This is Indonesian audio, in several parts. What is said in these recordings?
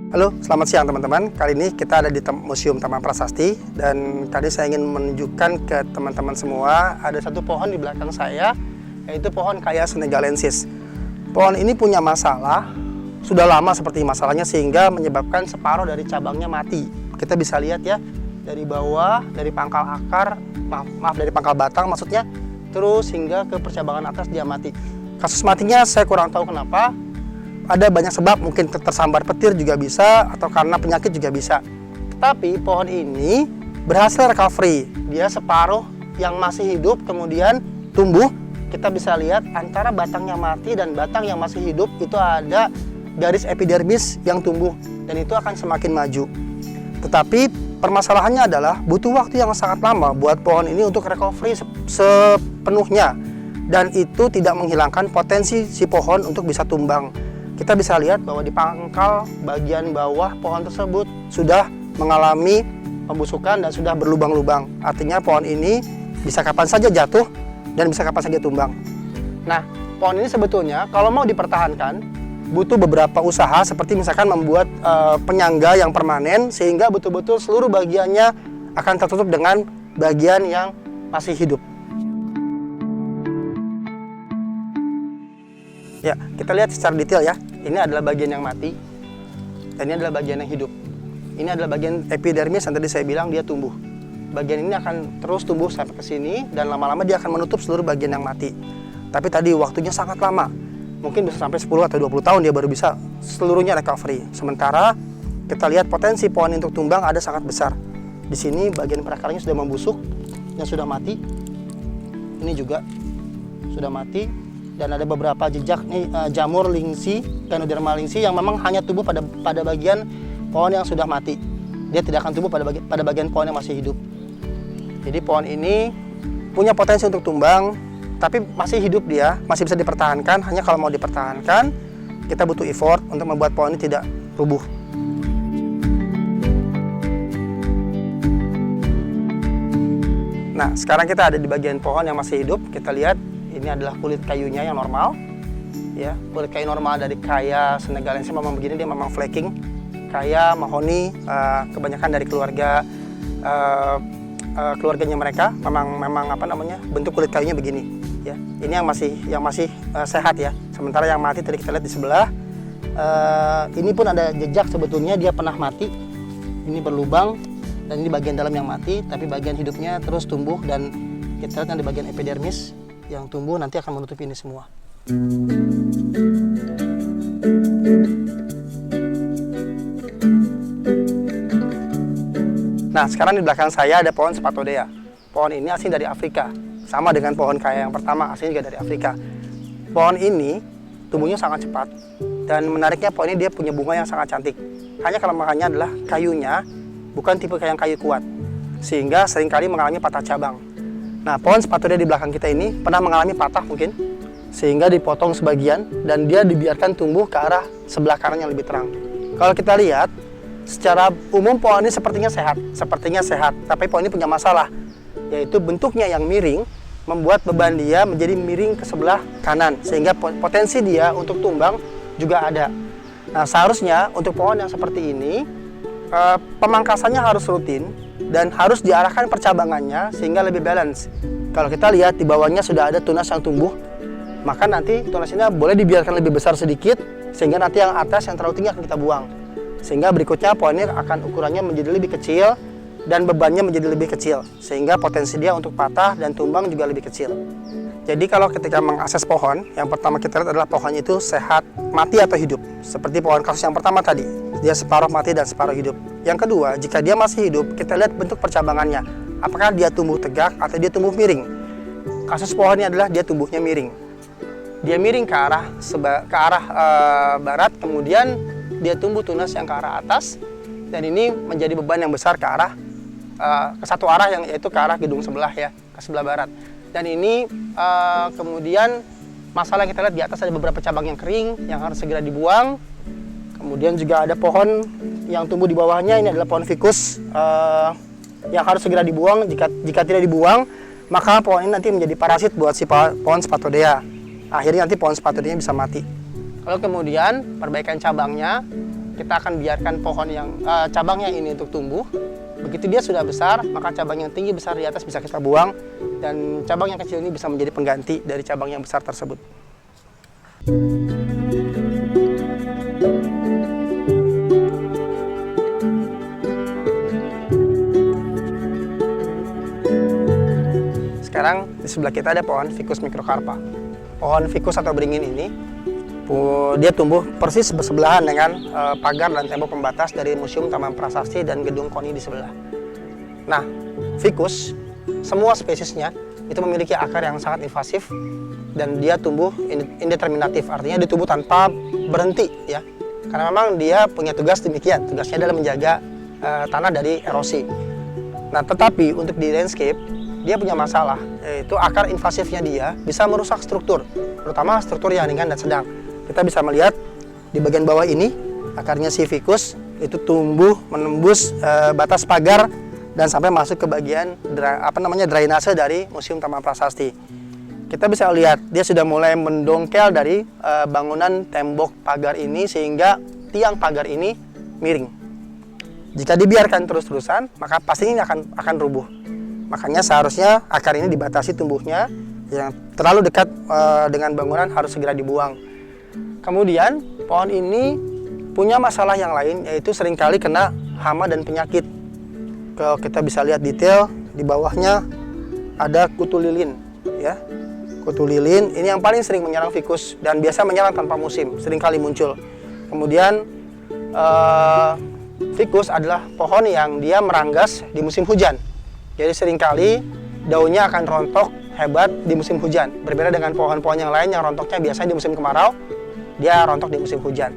Halo, selamat siang teman-teman. Kali ini kita ada di Museum Taman Prasasti dan tadi saya ingin menunjukkan ke teman-teman semua ada satu pohon di belakang saya, yaitu pohon Kaya senegalensis. Pohon ini punya masalah, sudah lama seperti masalahnya sehingga menyebabkan separuh dari cabangnya mati. Kita bisa lihat ya, dari bawah, dari pangkal akar, maaf dari pangkal batang maksudnya, terus hingga ke percabangan atas dia mati. Kasus matinya saya kurang tahu kenapa. Ada banyak sebab, mungkin tersambar petir juga bisa, atau karena penyakit juga bisa. Tapi pohon ini berhasil recovery. Dia separuh yang masih hidup, kemudian tumbuh. Kita bisa lihat antara batangnya mati dan batang yang masih hidup, itu ada garis epidermis yang tumbuh. Dan itu akan semakin maju. Tetapi permasalahannya adalah butuh waktu yang sangat lama buat pohon ini untuk recovery sepenuhnya. Dan itu tidak menghilangkan potensi si pohon untuk bisa tumbang. Kita bisa lihat bahwa di pangkal bagian bawah pohon tersebut sudah mengalami pembusukan dan sudah berlubang-lubang. Artinya pohon ini bisa kapan saja jatuh dan bisa kapan saja tumbang. Nah, pohon ini sebetulnya kalau mau dipertahankan butuh beberapa usaha, seperti misalkan membuat penyangga yang permanen sehingga betul-betul seluruh bagiannya akan tertutup dengan bagian yang masih hidup. Ya, kita lihat secara detail ya. Ini adalah bagian yang mati, dan ini adalah bagian yang hidup. Ini adalah bagian epidermis yang tadi saya bilang dia tumbuh. Bagian ini akan terus tumbuh sampai ke sini, dan lama-lama dia akan menutup seluruh bagian yang mati. Tapi tadi waktunya sangat lama. Mungkin bisa sampai 10 atau 20 tahun dia baru bisa seluruhnya recovery. Sementara kita lihat potensi pohon untuk tumbang ada sangat besar. Di sini bagian perakarnya sudah membusuk dan sudah mati. Ini juga sudah mati. Dan ada beberapa jejak nih jamur lingsi, Ganoderma lingsi yang memang hanya tumbuh pada bagian pohon yang sudah mati. Dia tidak akan tumbuh pada bagian pohon yang masih hidup. Jadi pohon ini punya potensi untuk tumbang, tapi masih hidup dia, masih bisa dipertahankan. Hanya kalau mau dipertahankan, kita butuh effort untuk membuat pohon ini tidak rubuh. Nah, sekarang kita ada di bagian pohon yang masih hidup. Kita lihat. Ini adalah kulit kayunya yang normal, ya, kulit kayu normal dari Kaya senegalensis memang begini, dia memang flaking. Kaya, mahoni, kebanyakan dari keluarganya mereka memang apa namanya, bentuk kulit kayunya begini, ya. Ini yang masih sehat ya. Sementara yang mati tadi kita lihat di sebelah, ini pun ada jejak sebetulnya dia pernah mati. Ini berlubang dan ini bagian dalam yang mati, tapi bagian hidupnya terus tumbuh dan kita lihat di bagian epidermis yang tumbuh nanti akan menutupi ini semua. Nah, sekarang di belakang saya ada pohon Spathodea. Pohon ini asli dari Afrika, sama dengan pohon Kaya yang pertama, aslinya juga dari Afrika. Pohon ini tumbuhnya sangat cepat dan menariknya pohon ini dia punya bunga yang sangat cantik. Hanya kelemahannya adalah kayunya bukan tipe yang kayu kuat, sehingga seringkali mengalami patah cabang. Nah, pohon Spathodea di belakang kita ini pernah mengalami patah mungkin, sehingga dipotong sebagian dan dia dibiarkan tumbuh ke arah sebelah kanan yang lebih terang. Kalau kita lihat, secara umum pohon ini sepertinya sehat, tapi pohon ini punya masalah, yaitu bentuknya yang miring, membuat beban dia menjadi miring ke sebelah kanan, sehingga potensi dia untuk tumbang juga ada. Nah, seharusnya untuk pohon yang seperti ini, pemangkasannya harus rutin, dan harus diarahkan percabangannya sehingga lebih balance. Kalau kita lihat di bawahnya sudah ada tunas yang tumbuh, maka nanti tunas ini boleh dibiarkan lebih besar sedikit, sehingga nanti yang atas yang terlalu tinggi akan kita buang. Sehingga berikutnya pohon ini akan ukurannya menjadi lebih kecil dan bebannya menjadi lebih kecil, sehingga potensi dia untuk patah dan tumbang juga lebih kecil. Jadi kalau ketika mengakses pohon, yang pertama kita lihat adalah pohonnya itu sehat, mati atau hidup. Seperti pohon kasus yang pertama tadi, dia separuh mati dan separuh hidup. Yang kedua, jika dia masih hidup, kita lihat bentuk percabangannya. Apakah dia tumbuh tegak atau dia tumbuh miring? Kasus pohonnya adalah dia tumbuhnya miring. Dia miring ke arah barat, kemudian dia tumbuh tunas yang ke arah atas, dan ini menjadi beban yang besar ke arah ke satu arah, yaitu ke arah gedung sebelah ya, ke sebelah barat. Dan ini kemudian masalah yang kita lihat di atas ada beberapa cabang yang kering yang harus segera dibuang. Kemudian juga ada pohon yang tumbuh di bawahnya, ini adalah pohon ficus yang harus segera dibuang. Jika tidak dibuang, maka pohon ini nanti menjadi parasit buat si pohon Spathodea. Akhirnya nanti pohon Spathodea bisa mati. Lalu kemudian perbaikan cabangnya kita akan biarkan pohon yang cabangnya ini untuk tumbuh. Begitu dia sudah besar, maka cabang yang tinggi besar di atas bisa kita buang, dan cabang yang kecil ini bisa menjadi pengganti dari cabang yang besar tersebut. Sekarang di sebelah kita ada pohon Ficus microcarpa. Pohon ficus atau beringin ini dia tumbuh persis bersebelahan dengan pagar dan tembok pembatas dari Museum Taman Prasasti dan Gedung KONI di sebelah. Nah, ficus semua spesiesnya itu memiliki akar yang sangat invasif dan dia tumbuh indeterminatif, artinya dia tumbuh tanpa berhenti ya. Karena memang dia punya tugas demikian, tugasnya adalah menjaga tanah dari erosi. Nah, tetapi untuk di landscape dia punya masalah, yaitu akar invasifnya dia bisa merusak struktur, terutama struktur yang ringan dan sedang. Kita bisa melihat di bagian bawah ini akarnya si ficus itu tumbuh menembus batas pagar dan sampai masuk ke bagian drainase dari Museum Taman Prasasti. Kita bisa lihat dia sudah mulai mendongkel dari bangunan tembok pagar ini sehingga tiang pagar ini miring. Jika dibiarkan terus-terusan, maka pasti ini akan rubuh. Makanya seharusnya akar ini dibatasi tumbuhnya, yang terlalu dekat dengan bangunan harus segera dibuang. Kemudian pohon ini punya masalah yang lain, yaitu seringkali kena hama dan penyakit. Kalau kita bisa lihat detail di bawahnya ada kutu lilin, ya. Kutu lilin ini yang paling sering menyerang ficus dan biasa menyerang tanpa musim, seringkali muncul. Kemudian ficus adalah pohon yang dia meranggas di musim hujan. Jadi seringkali daunnya akan rontok hebat di musim hujan. Berbeda dengan pohon-pohon yang lain yang rontoknya biasanya di musim kemarau, dia rontok di musim hujan.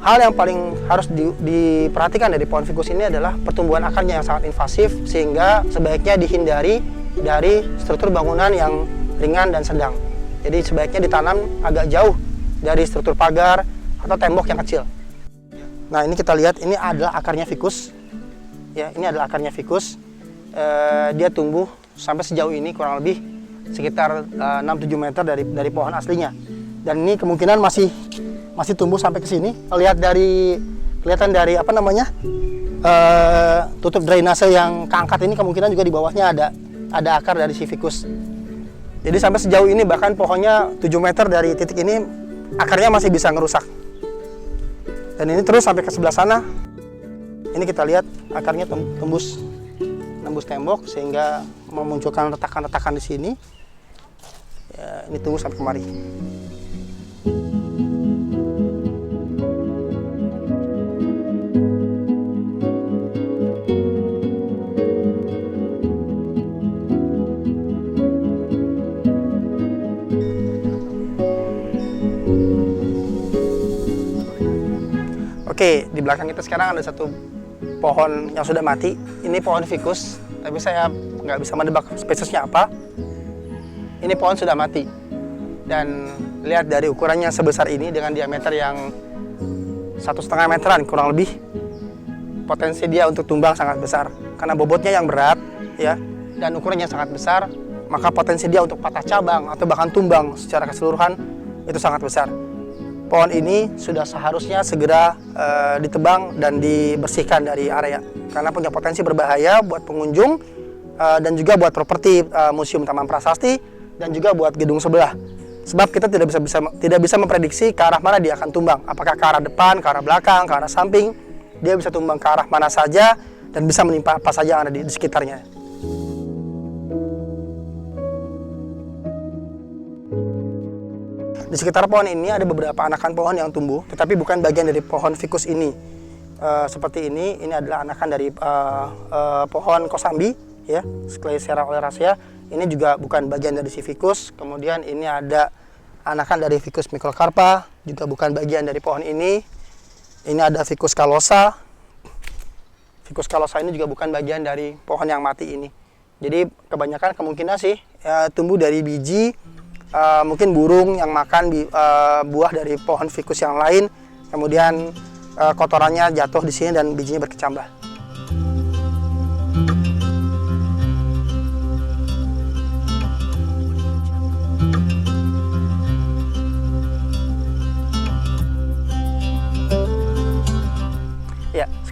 Hal yang paling harus diperhatikan dari pohon ficus ini adalah pertumbuhan akarnya yang sangat invasif, sehingga sebaiknya dihindari dari struktur bangunan yang ringan dan sedang. Jadi sebaiknya ditanam agak jauh dari struktur pagar atau tembok yang kecil. Nah, ini kita lihat, ini adalah akarnya ficus. Ya, ini adalah akarnya ficus. Dia tumbuh sampai sejauh ini kurang lebih sekitar 6-7 meter dari pohon aslinya. Dan ini kemungkinan masih tumbuh sampai ke sini. Kelihatan dari tutup drainase yang keangkat ini, kemungkinan juga di bawahnya ada akar dari si ficus. Jadi sampai sejauh ini bahkan pohonnya 7 meter dari titik ini akarnya masih bisa ngerusak. Dan ini terus sampai ke sebelah sana. Ini kita lihat akarnya tembus tembok sehingga memunculkan retakan-retakan di sini. Ya, ini tunggu sampai kemari. Oke, di belakang kita sekarang ada satu pohon yang sudah mati. Ini pohon ficus, tapi saya nggak bisa menebak spesiesnya apa. Ini pohon sudah mati. Dan lihat dari ukurannya sebesar ini dengan diameter yang 1,5 meteran kurang lebih, potensi dia untuk tumbang sangat besar. Karena bobotnya yang berat, ya, dan ukurannya sangat besar, maka potensi dia untuk patah cabang atau bahkan tumbang secara keseluruhan itu sangat besar. Pohon ini sudah seharusnya segera ditebang dan dibersihkan dari area karena punya potensi berbahaya buat pengunjung dan juga buat properti Museum Taman Prasasti dan juga buat gedung sebelah. Sebab kita tidak bisa memprediksi ke arah mana dia akan tumbang. Apakah ke arah depan, ke arah belakang, ke arah samping. Dia bisa tumbang ke arah mana saja dan bisa menimpa apa saja yang ada di sekitarnya. Di sekitar pohon ini ada beberapa anakan pohon yang tumbuh, tetapi bukan bagian dari pohon ficus ini. Seperti ini adalah anakan dari pohon kosambi, ya, Scleisera oleracea. Ini juga bukan bagian dari si ficus. Kemudian ini ada anakan dari Ficus microcarpa, juga bukan bagian dari pohon ini. Ini ada Ficus calosa. Ficus calosa ini juga bukan bagian dari pohon yang mati ini. Jadi kebanyakan kemungkinan sih tumbuh dari biji. Mungkin burung yang makan buah dari pohon ficus yang lain, kemudian kotorannya jatuh di sini dan bijinya berkecambah.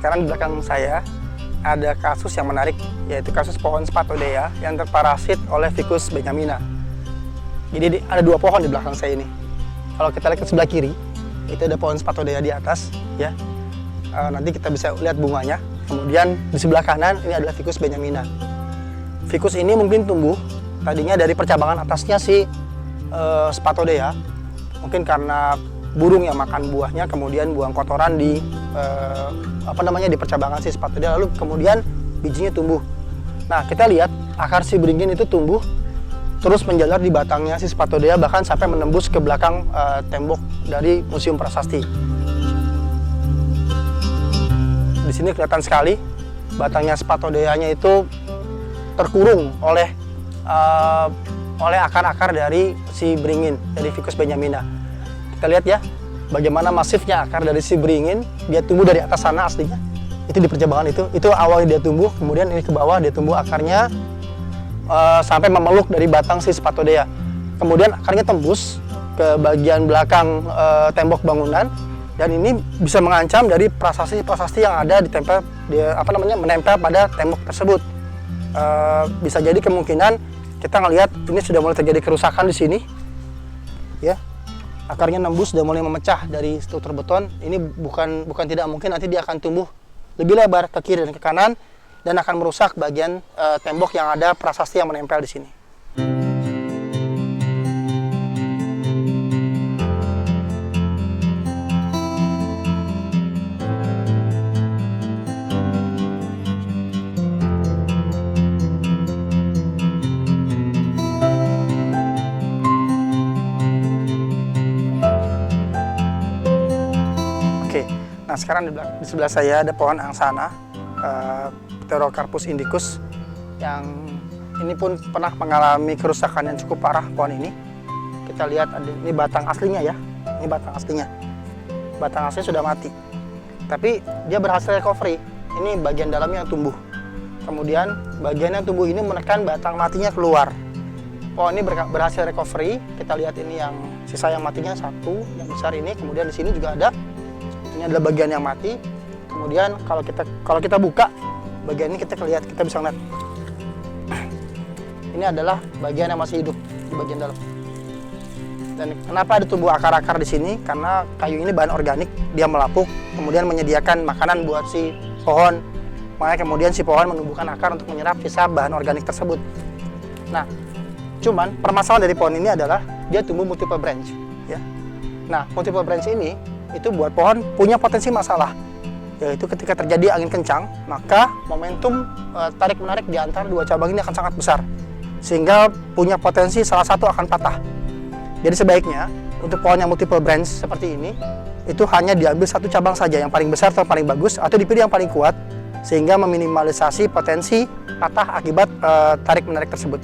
sekarang di belakang saya ada kasus yang menarik, yaitu kasus pohon Spathodea yang terparasit oleh Ficus benjamina. Jadi ada 2 pohon di belakang saya ini. Kalau kita lihat ke sebelah kiri, itu ada pohon Spathodea di atas, ya. Nanti kita bisa lihat bunganya. Kemudian di sebelah kanan ini adalah Ficus benjamina. Ficus ini mungkin tumbuh tadinya dari percabangan atasnya si Spathodea. Mungkin karena burung yang makan buahnya, kemudian buang kotoran di di percabangan si Spathodea, lalu kemudian bijinya tumbuh. Nah, kita lihat akar si beringin itu tumbuh terus menjalar di batangnya si Spathodea, bahkan sampai menembus ke belakang tembok dari Museum Prasasti. Di sini kelihatan sekali batangnya Spathodeanya itu terkurung oleh akar-akar dari si beringin, dari Ficus benjamina. Kita lihat ya, bagaimana masifnya akar dari si beringin. Dia tumbuh dari atas sana aslinya. Itu di percabangan itu awalnya dia tumbuh, kemudian ini ke bawah dia tumbuh akarnya sampai memeluk dari batang si Spathodea. Kemudian akarnya tembus ke bagian belakang tembok bangunan, dan ini bisa mengancam dari prasasti-prasasti yang ada menempel pada tembok tersebut. Bisa jadi kemungkinan kita ngelihat ini sudah mulai terjadi kerusakan di sini, ya. Akarnya nembus, sudah mulai memecah dari struktur beton. Ini bukan tidak mungkin nanti dia akan tumbuh lebih lebar ke kiri dan ke kanan, dan akan merusak bagian tembok yang ada prasasti yang menempel di sini. Oke, nah sekarang di sebelah saya ada pohon angsana, Pterocarpus indicus, yang ini pun pernah mengalami kerusakan yang cukup parah pohon ini. Kita lihat ini batang aslinya ya, ini batang aslinya. Batang aslinya sudah mati, tapi dia berhasil recovery. Ini bagian dalamnya yang tumbuh. Kemudian bagian yang tumbuh ini menekan batang matinya keluar. Pohon ini berhasil recovery. Kita lihat ini yang sisa yang matinya satu, yang besar ini. Kemudian di sini juga ada. Ini adalah bagian yang mati. Kemudian kalau kita buka bagian ini, kita bisa lihat ini adalah bagian yang masih hidup di bagian dalam. Dan kenapa ada tumbuh akar-akar di sini? Karena kayu ini bahan organik, dia melapuk, kemudian menyediakan makanan buat si pohon. Makanya kemudian si pohon menumbuhkan akar untuk menyerap sisa bahan organik tersebut. Nah, cuman permasalahan dari pohon ini adalah dia tumbuh multiple branch, ya. Nah, multiple branch ini itu buat pohon punya potensi masalah, yaitu ketika terjadi angin kencang, maka momentum tarik-menarik di antara 2 cabang ini akan sangat besar, sehingga punya potensi salah satu akan patah. Jadi sebaiknya untuk pohon yang multiple branch seperti ini, itu hanya diambil 1 cabang saja, yang paling besar atau paling bagus, atau dipilih yang paling kuat, sehingga meminimalisasi potensi patah akibat tarik-menarik tersebut.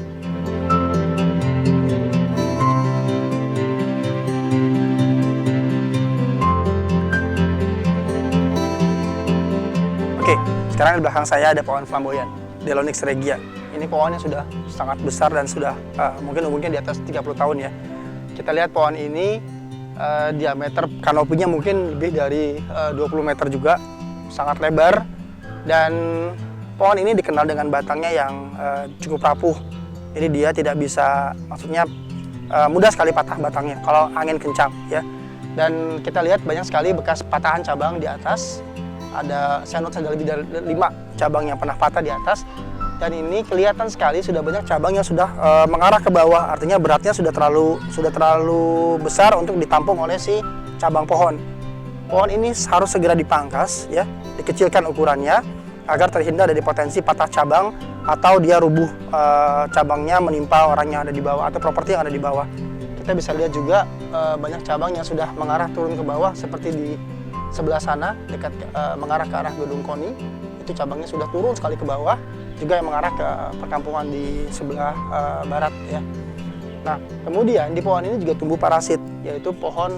Oke, sekarang di belakang saya ada pohon flamboyan, Delonyx regia. Ini pohonnya sudah sangat besar dan sudah mungkin umurnya di atas 30 tahun ya. Kita lihat pohon ini diameter kanopinya mungkin lebih dari 20 meter juga, sangat lebar. Dan pohon ini dikenal dengan batangnya yang cukup rapuh. Jadi dia tidak bisa, maksudnya mudah sekali patah batangnya kalau angin kencang ya. Dan kita lihat banyak sekali bekas patahan cabang di atas. Saya notice ada lebih dari 5 cabang yang pernah patah di atas, dan ini kelihatan sekali sudah banyak cabang yang sudah mengarah ke bawah, artinya beratnya sudah terlalu besar untuk ditampung oleh si cabang pohon. Pohon ini harus segera dipangkas ya, dikecilkan ukurannya agar terhindar dari potensi patah cabang atau dia rubuh cabangnya menimpa orang yang ada di bawah atau properti yang ada di bawah. Kita bisa lihat juga banyak cabang yang sudah mengarah turun ke bawah, seperti di sebelah sana dekat mengarah ke arah Gedung KONI, itu cabangnya sudah turun sekali ke bawah, juga yang mengarah ke perkampungan di sebelah barat ya. Nah, kemudian di pohon ini juga tumbuh parasit, yaitu pohon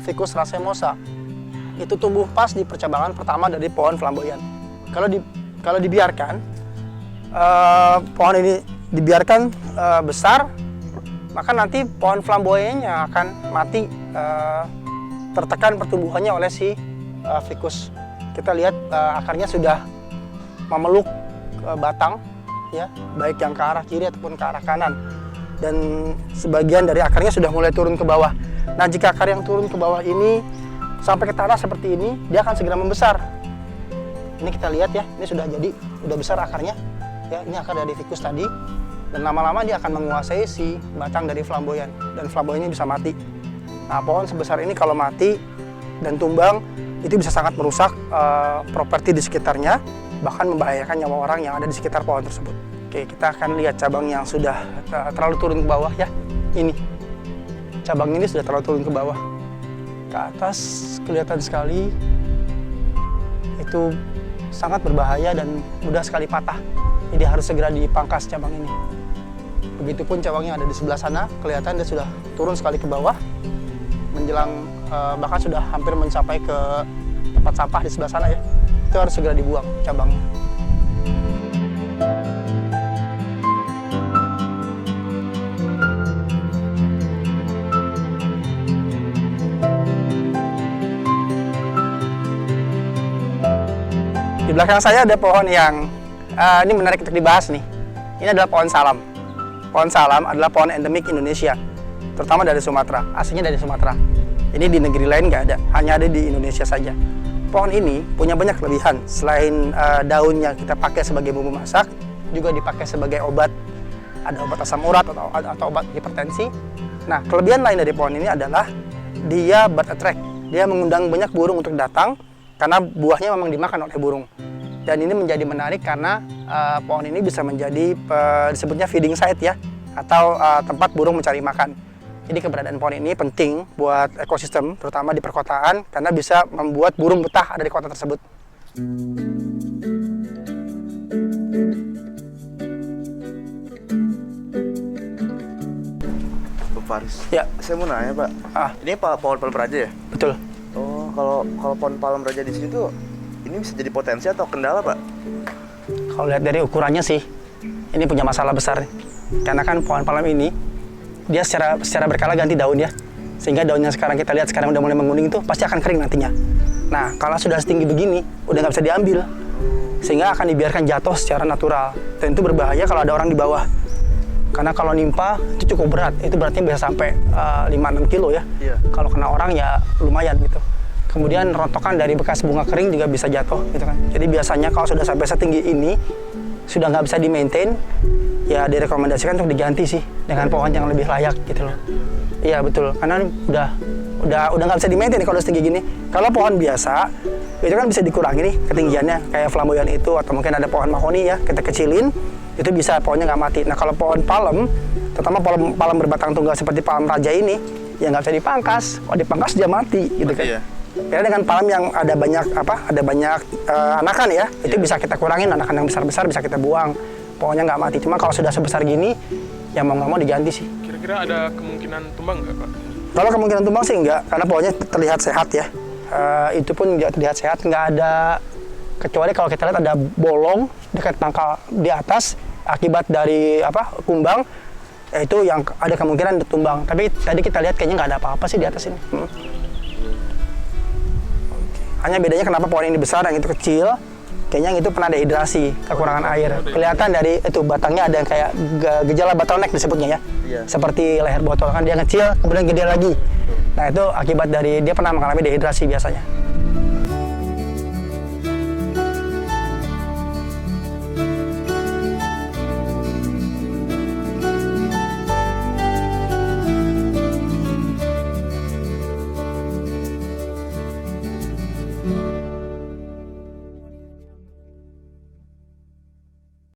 Ficus racemosa. Itu tumbuh pas di percabangan pertama dari pohon flamboyan. Kalau dibiarkan pohon ini dibiarkan besar, maka nanti pohon flamboyannya akan mati, tertekan pertumbuhannya oleh si Ficus kita lihat akarnya sudah memeluk batang, ya, baik yang ke arah kiri ataupun ke arah kanan. Dan sebagian dari akarnya sudah mulai turun ke bawah. Nah, jika akar yang turun ke bawah ini sampai ke tanah seperti ini, dia akan segera membesar. Ini kita lihat ya, ini sudah jadi, sudah besar akarnya. Ya, ini akar dari ficus tadi. Dan lama-lama dia akan menguasai si batang dari flamboyan. Dan flamboyan ini bisa mati. Nah, pohon sebesar ini kalau mati dan tumbang, itu bisa sangat merusak properti di sekitarnya, bahkan membahayakan nyawa orang yang ada di sekitar pohon tersebut. Oke, kita akan lihat cabang yang sudah terlalu turun ke bawah ya. Ini. Cabang ini sudah terlalu turun ke bawah. Ke atas kelihatan sekali. Itu sangat berbahaya dan mudah sekali patah. Jadi harus segera dipangkas cabang ini. Begitupun cabang yang ada di sebelah sana, kelihatan dia sudah turun sekali ke bawah. Menjelang bahkan sudah hampir mencapai ke tempat sampah di sebelah sana ya. Itu harus segera dibuang cabangnya. Di belakang saya ada pohon yang ini menarik untuk dibahas nih. Ini adalah pohon salam. Pohon salam adalah pohon endemik Indonesia, terutama dari Sumatera. Aslinya dari Sumatera. Ini di negeri lain nggak ada, hanya ada di Indonesia saja. Pohon ini punya banyak kelebihan. Selain daunnya kita pakai sebagai bumbu masak, juga dipakai sebagai obat. Ada obat asam urat atau obat hipertensi. Nah, kelebihan lain dari pohon ini adalah dia bird attract. Dia mengundang banyak burung untuk datang karena buahnya memang dimakan oleh burung. Dan ini menjadi menarik karena pohon ini bisa menjadi disebutnya feeding site ya, atau tempat burung mencari makan. Jadi keberadaan pohon ini penting buat ekosistem, terutama di perkotaan, karena bisa membuat burung betah ada di kota tersebut. Pak Faris, Ya, saya mau nanya Pak, ini pohon palem raja ya? betul. Oh, kalau pohon palem raja di sini tuh, ini bisa jadi potensi atau kendala Pak? Kalau lihat dari ukurannya sih, ini punya masalah besar. Karena kan pohon palem ini, dia secara berkala ganti daun ya. Sehingga daunnya sekarang kita lihat sekarang udah mulai menguning itu pasti akan kering nantinya. Nah, kalau sudah setinggi begini, udah nggak bisa diambil. Sehingga akan dibiarkan jatuh secara natural. Dan itu berbahaya kalau ada orang di bawah. Karena kalau nimpa itu cukup berat, itu beratnya bisa sampai 5-6 kilo ya. Iya. Kalau kena orang ya lumayan gitu. Kemudian rontokan dari bekas bunga kering juga bisa jatuh gitu kan. Jadi biasanya kalau sudah sampai setinggi ini, sudah nggak bisa di-maintain, ya direkomendasikan untuk diganti sih dengan pohon yang lebih layak gitu loh. Iya betul, karena udah nggak bisa di-maintain kalau setinggi gini. Kalau pohon biasa, itu kan bisa dikurangi nih ketinggiannya, kayak flamboyan itu, atau mungkin ada pohon mahoni ya, kita kecilin, itu bisa pohonnya nggak mati. Nah kalau pohon palem, terutama palem berbatang tunggal seperti palem raja ini, ya nggak bisa dipangkas. Kalau dipangkas dia mati gitu kan. Iya. Karena dengan palem yang ada banyak anakan ya, itu bisa kita kurangin, anakan yang besar-besar bisa kita buang. Pohonnya nggak mati. Cuma kalau sudah sebesar gini, ya mau nggak mau diganti sih. Kira-kira ada kemungkinan tumbang nggak Pak? Kalau kemungkinan tumbang sih enggak, karena pohonnya terlihat sehat ya. Itu pun juga terlihat sehat, nggak ada, kecuali kalau kita lihat ada bolong dekat pangkal di atas akibat dari kumbang, itu yang ada kemungkinan tumbang. Tapi tadi kita lihat kayaknya nggak ada apa-apa sih di atas ini. Hanya bedanya kenapa pohon ini besar, yang itu kecil, kayaknya yang itu pernah dehidrasi, kekurangan air. Kelihatan dari itu batangnya ada yang kayak gejala bottleneck disebutnya ya. Iya. Seperti leher botol kan, dia kecil kemudian gede lagi. Nah itu akibat dari dia pernah mengalami dehidrasi biasanya.